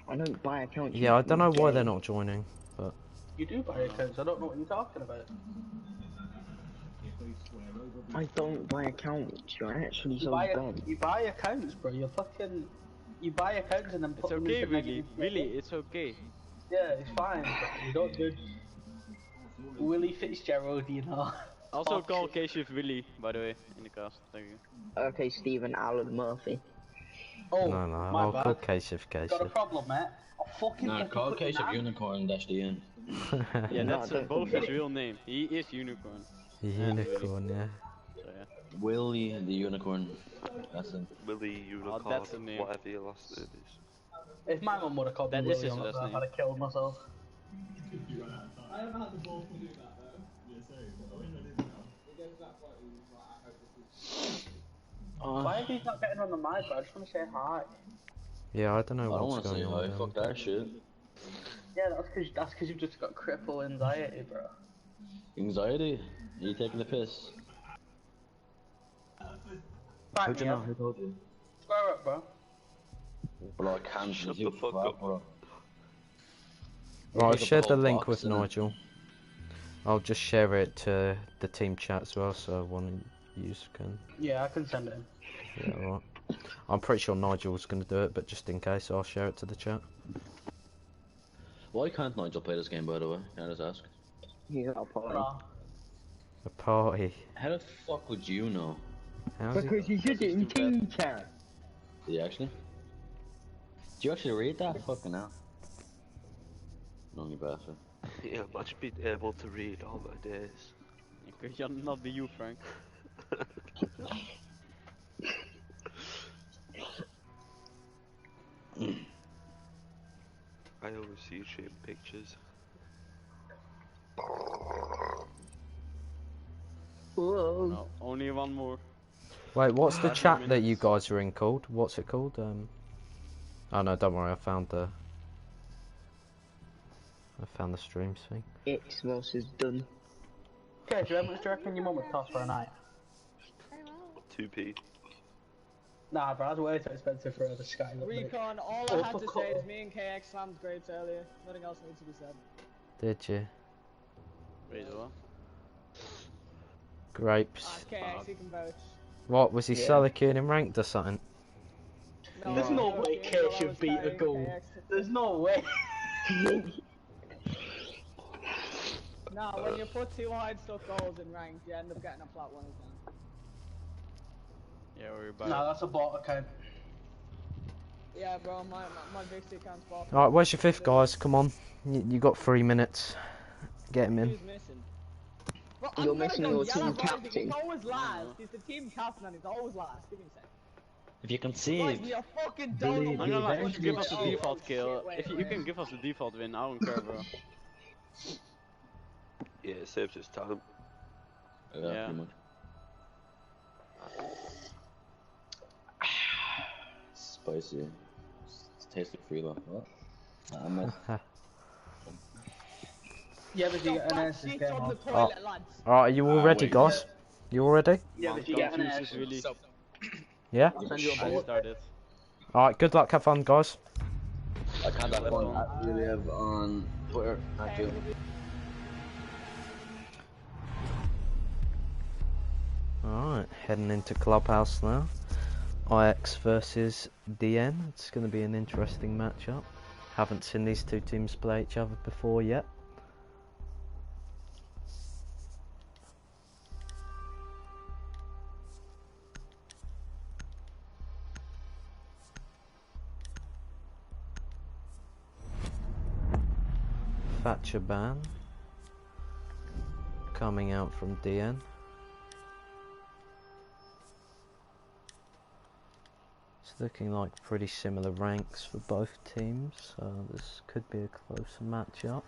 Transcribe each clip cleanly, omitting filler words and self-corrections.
I don't buy accounts. Yeah, I don't know why they're not joining, but... You do buy accounts, I don't know what you're talking about. I don't buy accounts, you're actually so dumb. You buy accounts, bro, you're fucking... You buy accounts and then put them okay, into negative... Really, it's okay. Yeah, it's fine, but you don't judge Willie Fitzgerald, you know. Also call Keshiv Willie, by the way, in the cast. Thank you. Okay, Stephen Alan Murphy. Oh, no, my bad. I'll call Keshiv. Got a problem, mate. Nah, call Keshiv Unicorn dash DN. Yeah, that's both his real name. He is Unicorn. Unicorn, yeah. So, yeah. Willie the Unicorn. That's him. Willie Unicorn, that's the name. whatever your last name is. If my mum would have called me Willie, I'd have killed myself. I haven't had the balls to do that though. Yeah, sorry. Why are these not getting on the mic, bro? I just want to say hi. Yeah, I don't know what's going on. I don't want to say hi, fuck that shit. Yeah, that's cause you've just got cripple anxiety, bro. Anxiety? Are you taking the piss? How'd you know? Who told you? Square up, bro. Bro, I can't shut the fuck up, bro. Right, I've shared the link with Nigel. I'll just share it to the team chat as well, so one of you can... Yeah, I can send it in. Yeah, alright. I'm pretty sure Nigel's going to do it, but just in case, I'll share it to the chat. Why can't Nigel play this game, by the way? Can I just ask? He's got a party. A party? How the fuck would you know? Because he's just in team chat. Did you actually? Did you actually read that? Fucking hell. No, you bastard. Yeah, imagine being able to read all my days. It could not be you, Frank. I always see you shooting pictures. Whoa. No, only one more. Wait, what's the chat that you guys are in called? What's it called? Oh no, don't worry, I found the streams thing. X versus done. Okay, do you reckon your mum would cost for a night? 2p. Nah, bro, that's way too expensive for the Sky. Recon, all I had to say is me and KX slammed grapes earlier. Nothing else needs to be said. Did you? Wait, what? Grapes. KX, you can vouch. What, was he Selican in ranked or something? No, There's no way K should beat a goal. There's no way. No, when you put 2 hide stuck goals in ranked, you end up getting a flat one again. Yeah, we're about. Nah, that's a bot account. Yeah, bro, my big stick account's bot. Alright, where's your fifth, guys? Come on. You got 3 minutes. Get him in. Who's missing? Bro, You're missing your team captain. He's always last. He's the team captain and he's always last. Give me a sec. If you can see Guys, we are fucking done. I'm gonna let you give us the default kill. If you can give us the default win, I don't care, bro. Yeah, it saves us time. Yeah, pretty much. Spicy. It's tasty free though. What? Yeah, but you get an ass game on. Alright, are you all ready, guys? You all ready? Yeah, but you get an ass. Really. Yeah? I started. Alright, good luck, have fun, guys. I can't have one at Relive on Twitter. Thank you. Alright, heading into Clubhouse now. IX versus DN. It's going to be an interesting matchup. Haven't seen these two teams play each other before yet. Thatcher ban coming out from DN. It's looking like pretty similar ranks for both teams, so this could be a closer matchup.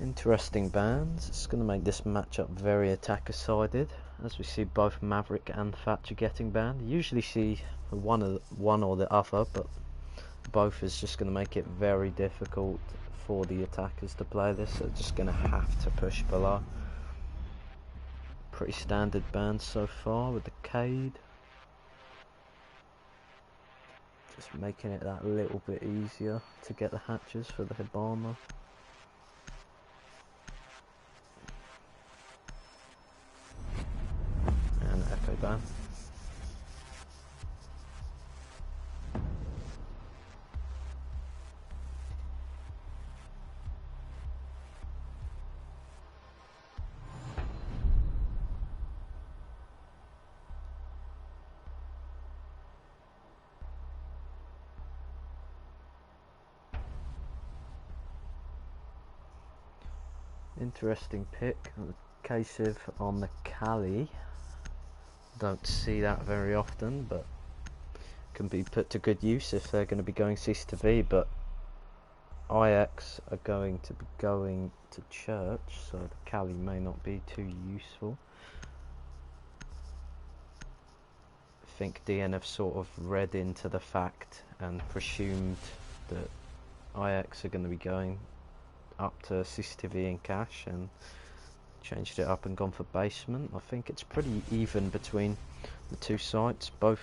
Interesting bans. It's going to make this matchup very attacker sided, as we see both Maverick and Thatcher getting banned. You usually see one or the other, but both is just going to make it very difficult for the attackers to play this. They're just going to have to push below. Pretty standard bans so far with the Cade. Just making it that little bit easier to get the hatches for the Hibana. And Echo Ban. Interesting pick, Kasiv on the Kali. Don't see that very often, but can be put to good use if they're going to be going cease to be. But IX are going to be going to church, so the Kali may not be too useful. I think DN have sort of read into the fact and presumed that IX are going to be going up to CCTV and cash and changed it up and gone for basement. I think it's pretty even between the two sites. Both,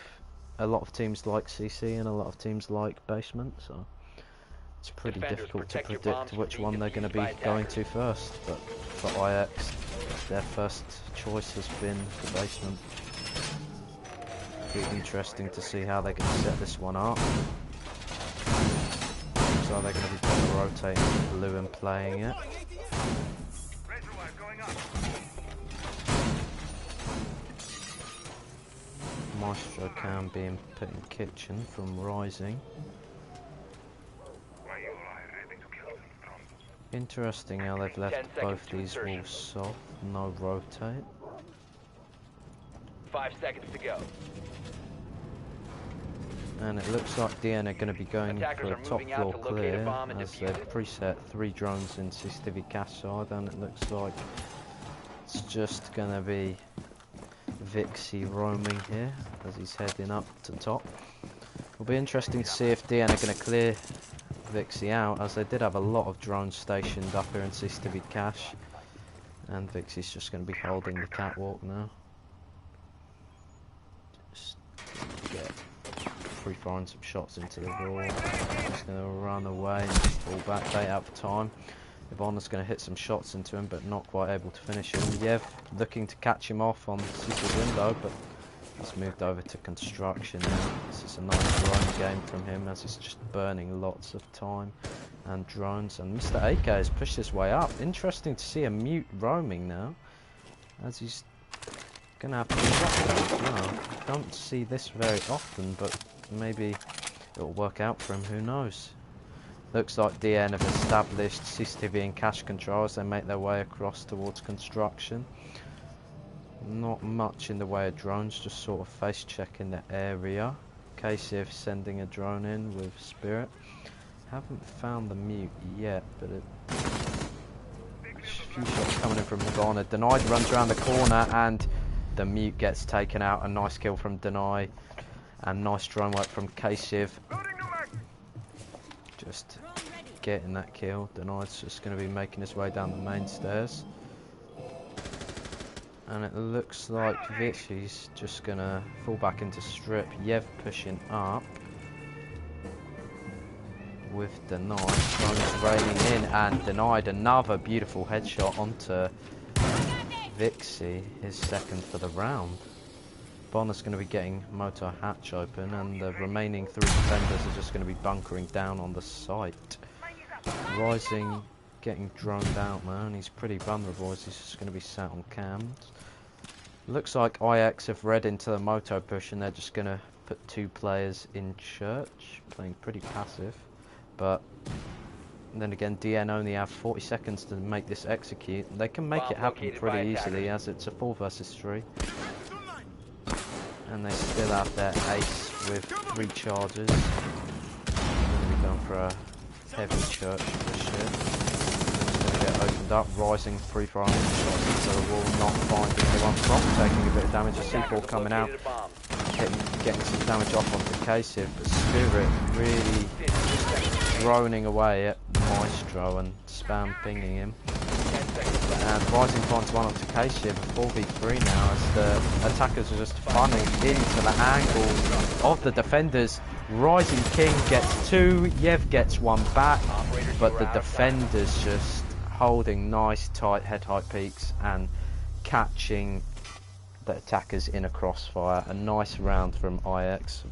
a lot of teams like CC and a lot of teams like basement, so it's pretty difficult to predict which one they're going to be going to first. But for IX, their first choice has been the basement. Be interesting to see how they can set this one up. So they're going to be rotating blue and playing it. Maestro Cam being put in kitchen from Rising. Interesting how they've left both these walls soft, no rotate. 5 seconds to go. And it looks like DN are going to be going for a top floor clear, as they've preset 3 drones in CCTV cash side, and it looks like it's just going to be Vixie roaming here as he's heading up to top. It'll be interesting to see if DN are going to clear Vixie out, as they did have a lot of drones stationed up here in CCTV cash, and Vixie's just going to be holding the catwalk now. Just get free firing some shots into the wall. Just going to run away and fall back, bait out for time. Ivana's going to hit some shots into him, but not quite able to finish him. Yev looking to catch him off on City's window, but he's moved over to construction now. This is a nice run game from him, as he's just burning lots of time and drones. And Mr. AK has pushed his way up. Interesting to see a mute roaming now, as he's going to have to be shot down as well. Don't see this very often, but maybe it'll work out for him, who knows. Looks like DN have established CCTV and cache control as they make their way across towards construction. Not much in the way of drones, just sort of face checking the area. KCF sending a drone in with Spirit. Haven't found the mute yet, but a few shots coming in from Hibana. Denied runs around the corner and the mute gets taken out. A nice kill from Deny and nice drone work from KCF. Just getting that kill. Denard's just going to be making his way down the main stairs. And it looks like Vichy's just going to fall back into strip. Yev pushing up with Denied. Drones raining in and Denied another beautiful headshot onto Vixie, his second for the round. Bonner's going to be getting motor hatch open, and the remaining 3 defenders are just going to be bunkering down on the site. Rising getting droned out, man. He's pretty vulnerable as he's just going to be sat on cams. Looks like IX have read into the moto push, and they're just going to put 2 players in church, playing pretty passive. But then again, DN only have 40 seconds to make this execute. They can make it happen pretty easily, as it's a 4 versus 3. And they still have their ace with 3 charges. They're going to be going for a heavy church push here. It's going to get opened up. Rising free firing shots into the wall, not finding the one from, taking a bit of damage. A C4 coming out, getting some damage off onto Kasiv, but Spirit really droning away at Maestro and spam pinging him. And Rising finds one onto Kasiv, a 4v3 now, as the attackers are just funning into the angle of the defenders. Rising King gets 2, Yev gets 1 back, but the defenders just holding nice tight head height peaks and catching the attackers in a crossfire. A nice round from IX.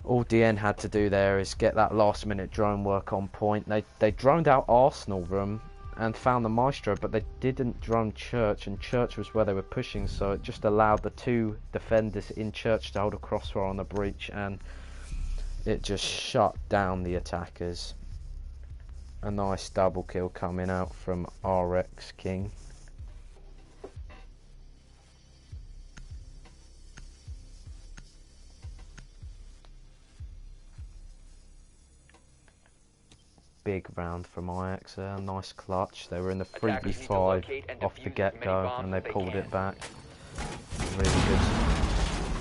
All DN had to do there is get that last minute drone work on point. They droned out Arsenal Room and found the Maestro, but they didn't drone Church, and Church was where they were pushing, so it just allowed the 2 defenders in Church to hold a crossfire on the breach, and it just shut down the attackers. A nice double kill coming out from RX King. Big round from IX there, nice clutch. They were in the 3v5 off the get-go and they pulled it back. Really good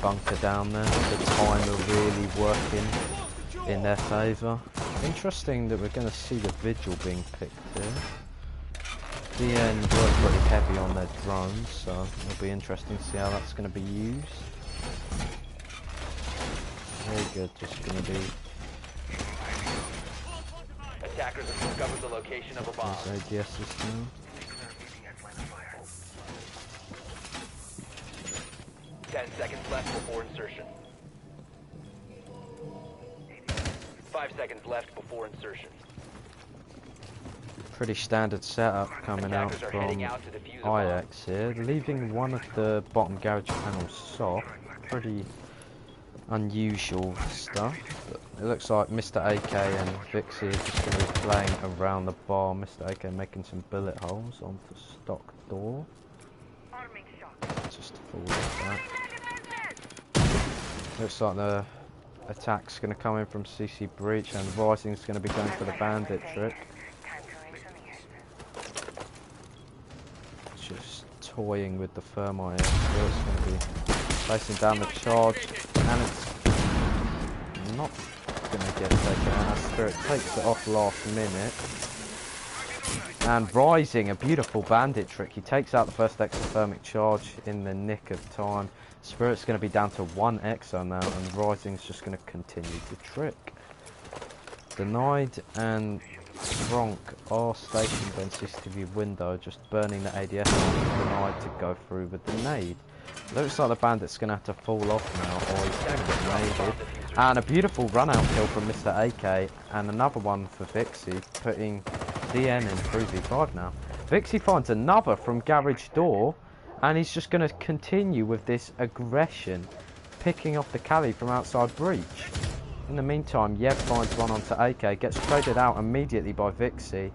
bunker down there. The timer really working in their favour. Interesting that we're going to see the Vigil being picked here. DN were pretty heavy on their drones, so it'll be interesting to see how that's going to be used. Very good, just going to be... Attackers have discovered the location of a bomb. There's ADSs now. Ten seconds left before insertion. 5 seconds left before insertion. Pretty standard setup coming out from IX here, leaving one of the bottom garage panels soft. Pretty unusual stuff. But it looks like Mr. AK and Vixie are just going to be playing around the bar. Mr. AK making some bullet holes onto stock door. Just to fall like that. Looks like the attack's going to come in from CC Breach, and Rising's going to be going for the bandit trick. Just toying with the thermite here, so it's going to be placing down the charge, and it's not going to get taken out. Spirit takes it off last minute. And Rising, a beautiful bandit trick. He takes out the first exothermic charge in the nick of time. Spirit's going to be down to 1 exo now, and Rising's just going to continue the trick. Denied and Frank are stationed on CCTV window, just burning the ADS, denied to go through with the nade. Looks like the bandit's going to have to fall off now, or he's going to get naded. And a beautiful run-out kill from Mr. AK, and another one for Vixie, putting DN in 3v5 now. Vixie finds another from garage door, and he's just going to continue with this aggression, picking off the Cali from outside breach. In the meantime, Yev finds one onto AK, gets traded out immediately by Vixie.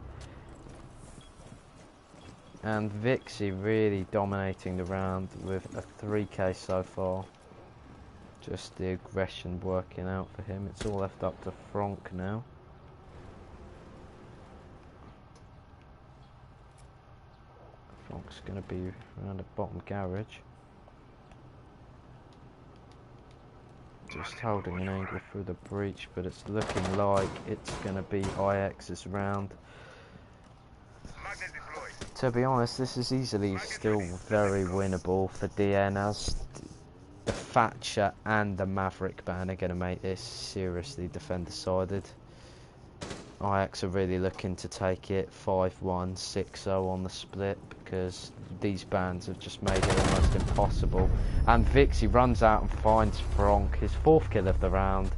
And Vixie really dominating the round with a 3k so far. Just the aggression working out for him. It's all left up to Frank now. Frank's going to be around the bottom garage. Just holding an angle through the breach, but it's looking like it's going to be IX's round. To be honest, this is easily still very winnable for DN, as the Thatcher and the Maverick ban are going to make this seriously defender-sided. IX are really looking to take it 5-1, 6-0 on the split, because these bans have just made it almost impossible. And Vixie runs out and finds Frank, his 4th kill of the round.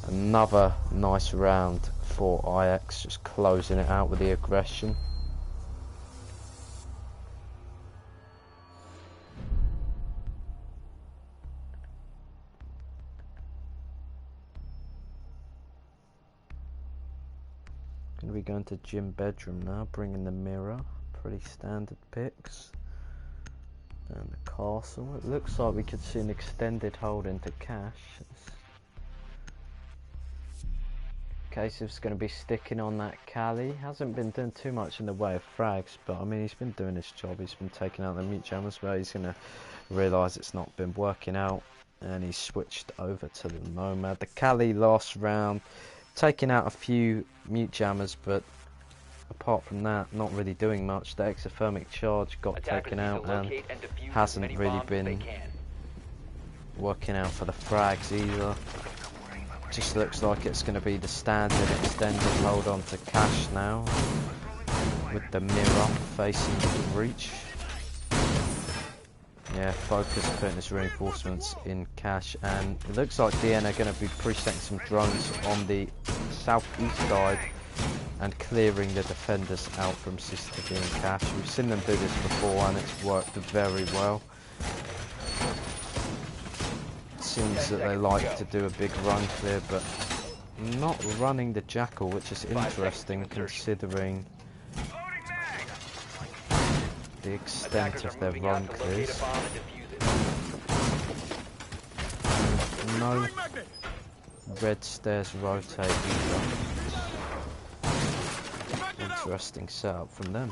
Another nice round for IX, just closing it out with the aggression. Going to be going to gym bedroom now, bringing the mirror. Pretty standard picks. And the castle. It looks like we could see an extended hold into cash. Casey's going to be sticking on that Cali. Hasn't been doing too much in the way of frags, but I mean, he's been doing his job. He's been taking out the mute jammers, but he's going to realise it's not been working out, and he's switched over to the Nomad. The Cali last round, taking out a few mute jammers, but apart from that, not really doing much. The exothermic charge got taken out and hasn't really been working out for the frags either. Just looks like it's going to be the standard extended hold on to Cash now, with the mirror facing the breach. Yeah, Focus putting his reinforcements in Cash, and it looks like DN are going to be presetting some drones on the southeast side and clearing the defenders out from CCTV and Cash. We've seen them do this before and it's worked very well. It seems that they like to do a big run clear, but not running the Jackal, which is interesting considering the extent of their run clears. No red stairs rotate either. Interesting setup from them.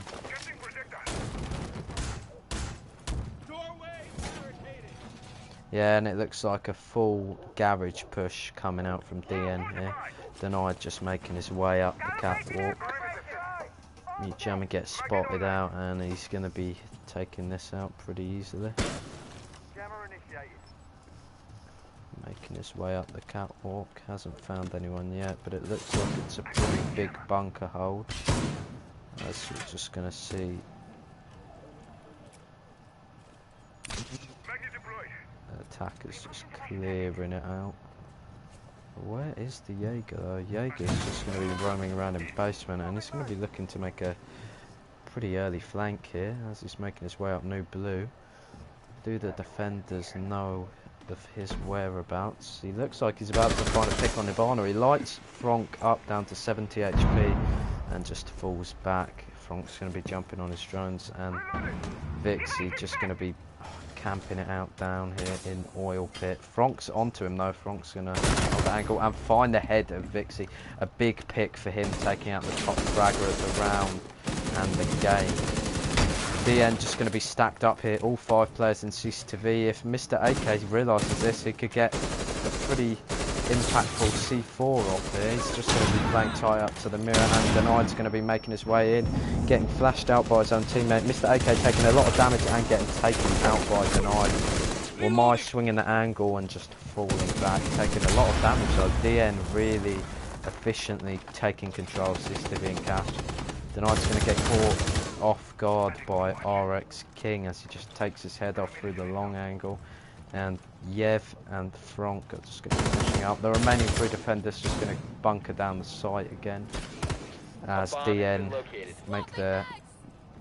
Yeah, and it looks like a full garage push coming out from DN here. Denied just making his way up the catwalk. Jammer gets spotted out and he's going to be taking this out pretty easily. Making his way up the catwalk, hasn't found anyone yet, but it looks like it's a pretty big bunker hold, as we're just going to see. The attacker's just clearing it out. Where is the Jaeger though? Jaeger's just going to be roaming around in basement, and he's going to be looking to make a pretty early flank here as he's making his way up New Blue. Do the defenders know of his whereabouts? He looks like he's about to find a pick on Nirvana. He lights Franck up down to 70 HP and just falls back. Franck's going to be jumping on his drones, and Vixie just going to be camping it out down here in Oil Pit. Franck's onto him though. Franck's going to hold the angle and find the head of Vixie. A big pick for him, taking out the top fragger of the round and the game. DN just going to be stacked up here, all 5 players in CCTV. If Mr. AK realises this, he could get a pretty impactful C4 off here. He's just going to be playing tight up to the mirror, and Denied's going to be making his way in, getting flashed out by his own teammate. Mr. AK taking a lot of damage and getting taken out by Denied. Wamai swinging the angle and just falling back, taking a lot of damage. So DN really efficiently taking control of CCTV and Cash. Denied's going to get caught off guard by RX King as he just takes his head off through the long angle, and Yev and Franck are just going to be pushing up. The remaining 3 defenders just going to bunker down the site again as DN make their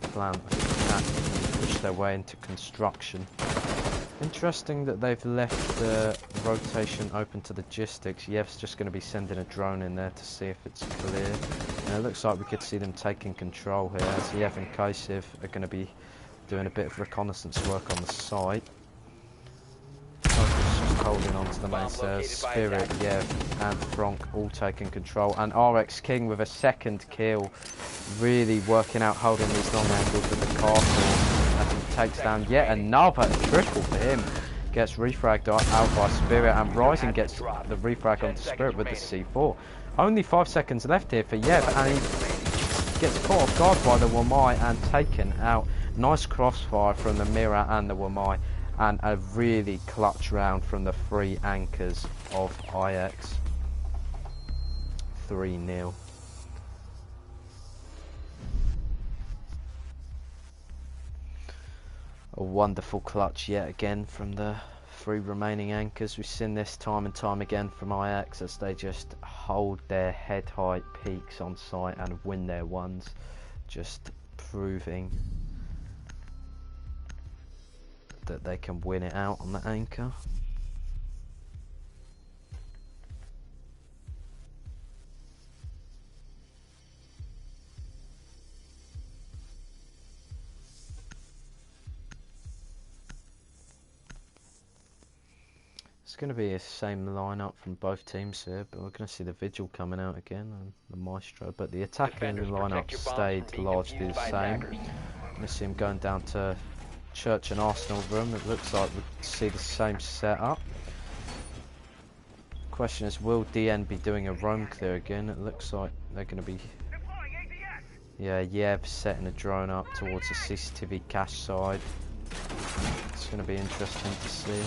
plan of attack and push their way into construction. Interesting that they've left the rotation open to logistics. Yev's just going to be sending a drone in there to see if it's clear. And it looks like we could see them taking control here as Yev and Kaisiv are going to be doing a bit of reconnaissance work on the site. Just holding on to the main stairs. Spirit, Yev and Franck all taking control. And RX King with a second kill, really working out holding these long angles with the castle. As he takes down yet another triple for him. Gets refragged out by Spirit, and Rising gets the refrag onto Spirit with the C4. Only 5 seconds left here for Yev, and he gets caught off guard by the Wamai and taken out. Nice crossfire from the Mirror and the Wamai, and a really clutch round from the 3 anchors of IX. 3-0. A wonderful clutch yet again from the 3 remaining anchors. We've seen this time and time again from IX as they just hold their head height peaks on site and win their ones, just proving that they can win it out on the anchor. It's going to be the same lineup from both teams here, but we're going to see the Vigil coming out again and the Maestro, but the attacking lineup stayed largely the same. We're going to see him going down to Church and Arsenal room. It looks like we see the same setup. Question is, will DN be doing a roam clear again? It looks like they're going to be... Yeah, Yeb setting a drone up towards the CCTV cache side. It's going to be interesting to see.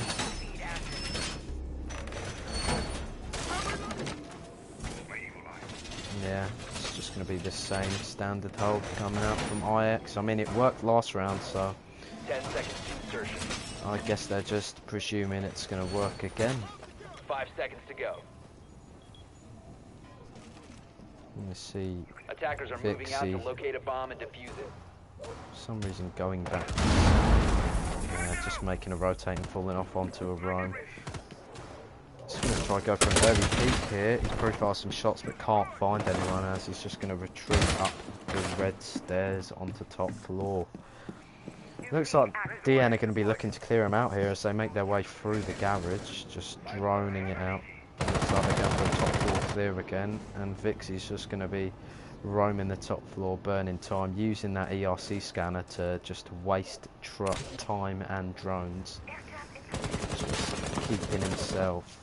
Yeah, it's just going to be the same standard hold coming out from IX. I mean, it worked last round, so 10 seconds to insertion. I guess they're just presuming it's going to work again. 5 seconds to go. Let me see. Attackers are moving out to FACEIT, locate a bomb and defuse it. for some reason going back. Yeah, just making a rotating, falling off onto a roam. He's going to try to go for an early peek here. He's profiled some shots but can't find anyone, as he's just going to retreat up the red stairs onto top floor. Looks like DN are going to be looking to clear him out here as they make their way through the garage, just droning it out. Looks like they're going for the top floor clear again, and Vixie's just going to be roaming the top floor, burning time, using that ERC scanner to just waste time and drones. Just keeping himself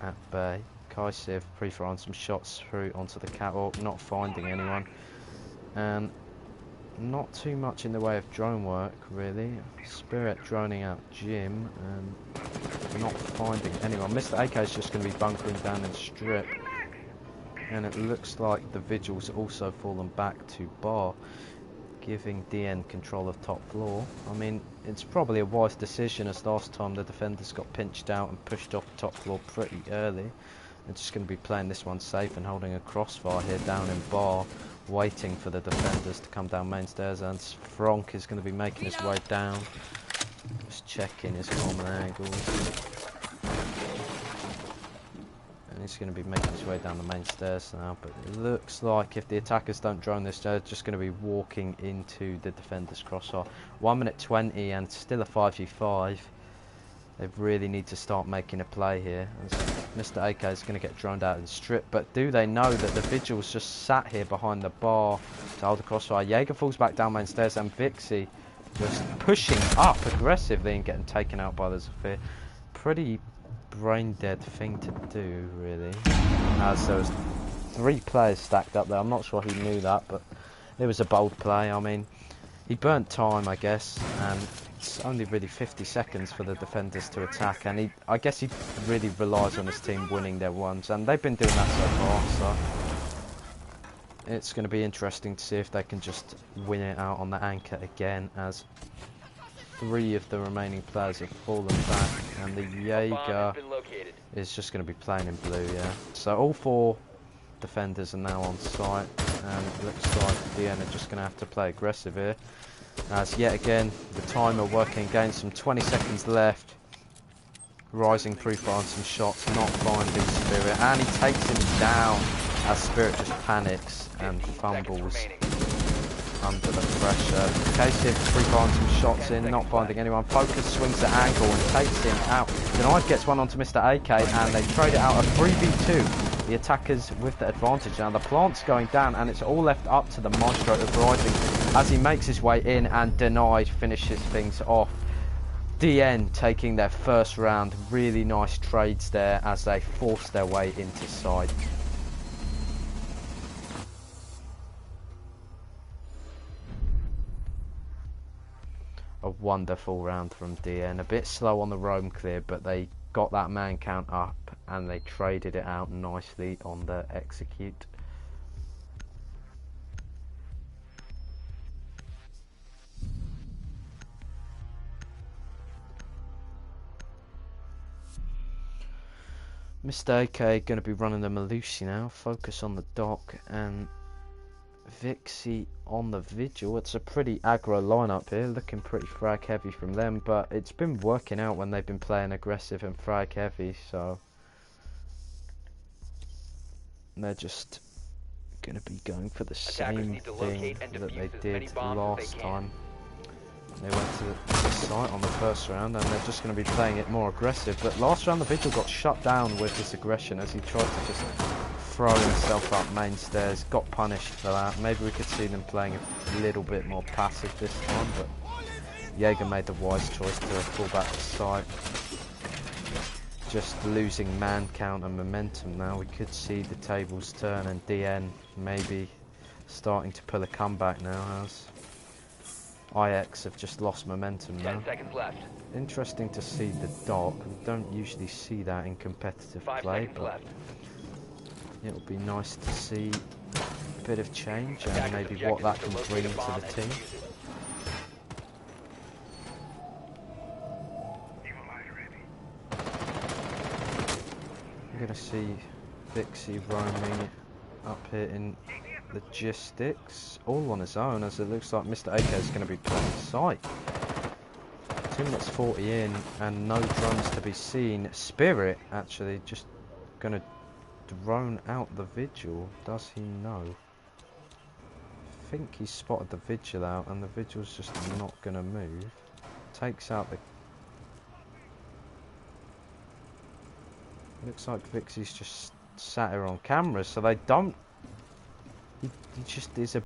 at bay. Kaisiv pre-firing some shots through onto the catwalk, not finding anyone, and not too much in the way of drone work really. Spirit droning out Jim and not finding anyone. Mr. AK is just going to be bunkering down in strip, and it looks like the Vigil's also fallen back to bar, giving DN control of top floor. I mean, it's probably a wise decision, as last time the defenders got pinched out and pushed off top floor pretty early. They're just going to be playing this one safe and holding a crossfire here down in bar, waiting for the defenders to come down main stairs, and Frank is going to be making his way down, just checking his common angles. And he's going to be making his way down the main stairs now, but it looks like if the attackers don't drone this, they're just going to be walking into the defenders' crossfire. 1 minute 20 and still a 5v5. They really need to start making a play here. Mr. AK is going to get droned out and stripped, but do they know that the Vigil's just sat here behind the bar to hold the crossfire? Jaeger falls back down main stairs, and Vixie just pushing up aggressively and getting taken out by the Zephyr. Pretty brain-dead thing to do, really. As there was 3 players stacked up there. I'm not sure he knew that, but it was a bold play. I mean, he burnt time, I guess, and it's only really 50 seconds for the defenders to attack, and I guess he really relies on his team winning their ones, and they've been doing that so far, so it's going to be interesting to see if they can just win it out on the anchor again, as 3 of the remaining players have fallen back, and the Jaeger is just going to be playing in blue, yeah. So all 4 defenders are now on site, and it looks like DN are just going to have to play aggressive here, as yet again the timer working against them. 20 seconds left. Rising pre-fire on some shots, not finding Spirit, and he takes him down as Spirit just panics and fumbles under the pressure. Kaisiv pre-fire on some shots in, not finding anyone. Focus swings the angle and takes him out. Denied gets one onto Mr. AK, and they trade it out a 3v2. The attackers with the advantage now. The plant's going down, and it's all left up to the Maestro of Rising as he makes his way in, and Denied finishes things off. DN taking their first round. Really nice trades there as they force their way into side. A wonderful round from DN. A bit slow on the roam clear, but they got that man count up and they traded it out nicely on the execute. Mr. AK going to be running the Malusi now. Focus on the dock, and Vixie on the Vigil. It's a pretty aggro lineup here, looking pretty frag heavy from them, but it's been working out when they've been playing aggressive and frag heavy, so they're just going to be going for the same thing that they did last time. They went to the site on the first round, and they're just going to be playing it more aggressive, but last round the Vigil got shut down with this aggression as he tried to just throw himself up main stairs, got punished for that. Maybe we could see them playing a little bit more passive this time, but Jaeger made the wise choice to fall back to site. Just losing man count and momentum now. We could see the tables turn, and DN maybe starting to pull a comeback now, as IX have just lost momentum now. 10 seconds left. Interesting to see the dock. We don't usually see that in competitive 5 play, seconds but left. it'll be nice to see a bit of change and Attackers maybe what that objective can is to bring locate a to bomb the and team. defuse it. I'm going to see FACEIT roaming up here in logistics, all on his own, as it looks like Mr. AK is going to be playing sight. 2 minutes 40 in and no drones to be seen. Spirit actually just going to drone out the vigil. Does he know? I think he spotted the vigil out and the vigil's just not going to move. Takes out the... Looks like FACEIT's just sat here on camera, so they don't... He just is a